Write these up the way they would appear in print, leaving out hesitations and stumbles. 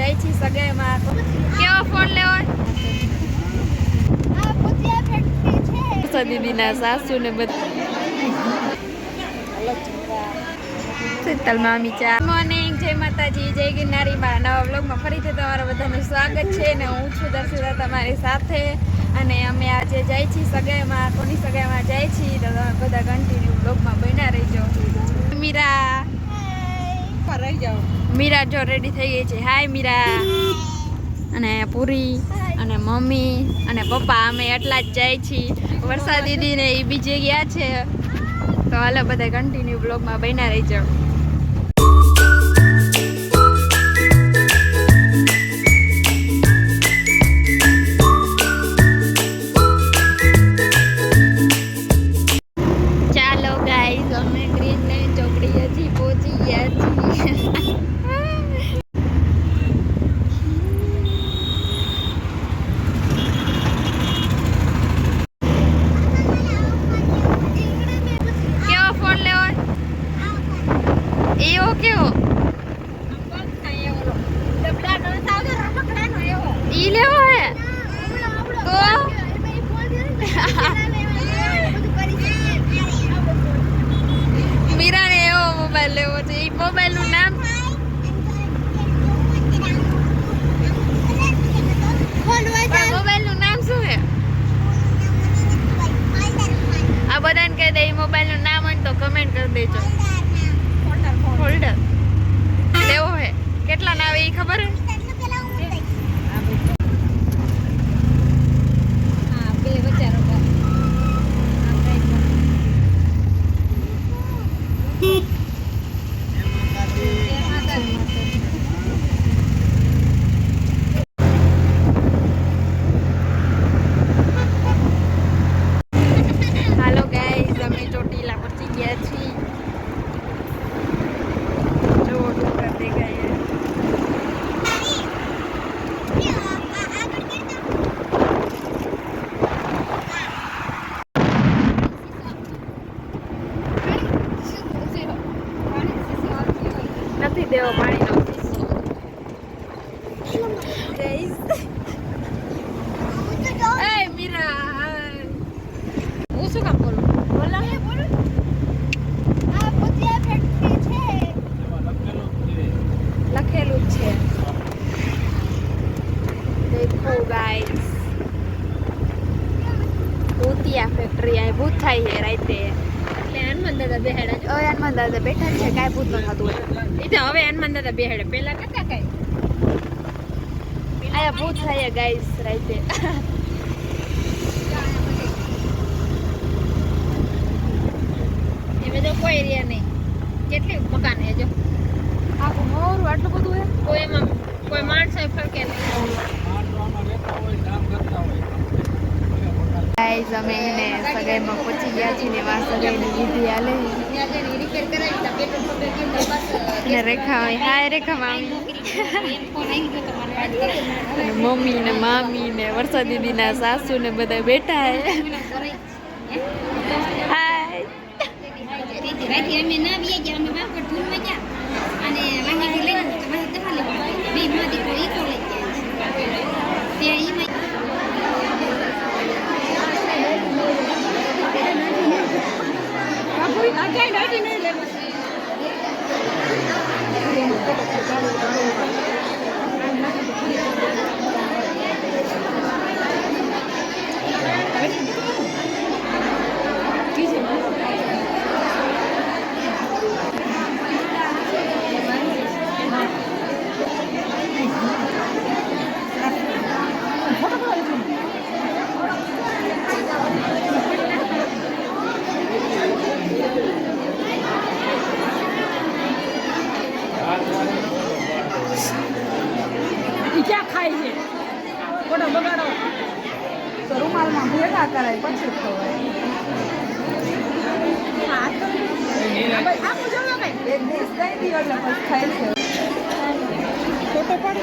જાય છે સગાઈમાં. કેવો ફોન લેવો? દીદીના સાસુ ને બધા શીતલ મામી ચા. મોર્નિંગ, જય માતાજી, જય ગિરનારી માં. નવા વ્લોગમાં ફરીથી તમારા બધાનું સ્વાગત છે ને હું છું દર્શિતા તમારી સાથે. અને અમે આજે જાય છીએ સગાઈમાં. કોની સગાઈમાં જાય છીએ તો તમે બધા કન્ટિન્યુ વ્લોગમાં બન્યા રહેજો. મીરા રહી જાઓ. મીરા જો રેડી થઈ ગઈ છે. હાય મીરા. અને પૂરી અને મમ્મી અને પપ્પા અમે એટલા જ જાય છીએ. વર્ષા દીદી ને એ બીજે ગયા છે. તો હાલો બધા કન્ટિન્યુ બ્લોગમાં બન્યા રહેજો. ચાલો ગાઈઝ, અમે ગ્રીન લાઈન ચોકડી હજી પહોંચી ગયા છીએ. કેવો ઈ લેવો હે તો મીરાને એવો મોબાઈલ લેવો છે. ઈ મોબાઈલ નું નામ મોબાઈલ નું નામ શું હે? આ બધાને કહી દે મોબાઈલ નું નામ હોય તો કમેન્ટ કરી દેજો. હોલ્ડર લેવો હે. કેટલા ના આવે એ ખબર હે? હાલો ગાઈઝ, અમે ચોટીલા પહોંચી ગયા છીએ. નથી દેવો પાણીનો એ મીરા હું શું કામ બોલું? બોલો લખેલું જ છે. દેખો ગાઈસ, ભૂતિયા ફેક્ટરી આ ભૂત થાય છે રાતે. એટલે હનુમાન દાદા બેહાડા. હવે હનુમાન દાદા બેઠા છે. કાંઈ ભૂત ન થતું હોય એ તો હવે હનુમાન દાદા બેહાડે. પેલા નતા કાંઈ. આયા ભૂત થાય ગાઈસ રાતે. એમાં તો કોઈ રહ્યા નહીં. કેટલી મકાન હે જો આખું મોરું આટલું બધું હે. કોઈ એમાં કોઈ માણસો ફરકે નહીં. ગાઈસ, અમે એને સગાઈમાં પહોંચી ગયા છીએ ને વા સગાઈની વિધિ હાલે. અને રેખા હોય. હાય રેખા મામી. અને મમ્મી ને મામી ને વર્ષા દીદીના સાસુ ને બધા બેઠા હે. હાય. ક્યાં ખાય છે? કોનો બગાડો તો રૂમાલમાં ભેગા કરાય પછી ખવાય. આખું જોવો કઈ એક દિવસ કઈ દી એટલે પછી ખાય છે. ફોટો પાડો,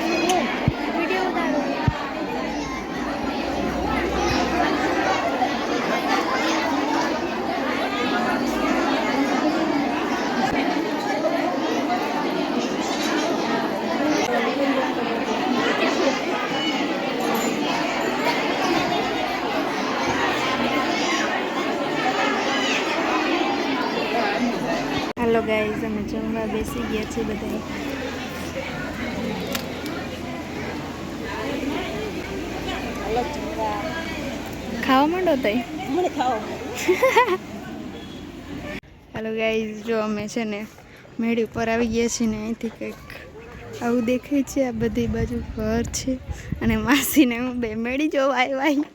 વિડીયો ઉતારો. ગાઈઝ અમે જમવા બેસી ગયા છીએ બધા. ખાવા માંડો તઈ મને ખાવા. હાલો ગાઈઝ, જો અમે છે ને મેળી ઉપર આવી ગયા છીએ ને અહીંથી કંઈક આવું દેખાય છે. આ બધી બાજુ ઘર છે અને માસીને હું બે મેળી જોવા આવ્યા.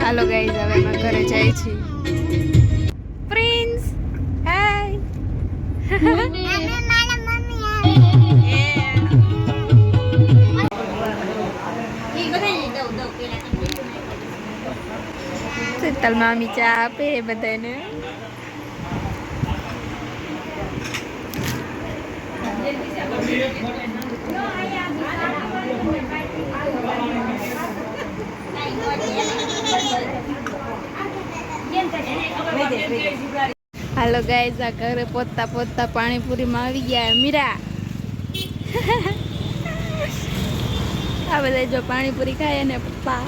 હાલો ગાઈઝ, હવે અમે ઘરે જાય છીએ. પ્રિન્સ હાય. શીતલ મામી ચા આપે બધાને. હાલો ગાઈઝ, આ ઘરે પોતા પોતા પાણીપુરીમાં આવી ગયા. મીરા આ બધા જો પાણીપુરી ખાય ને પપ્પા.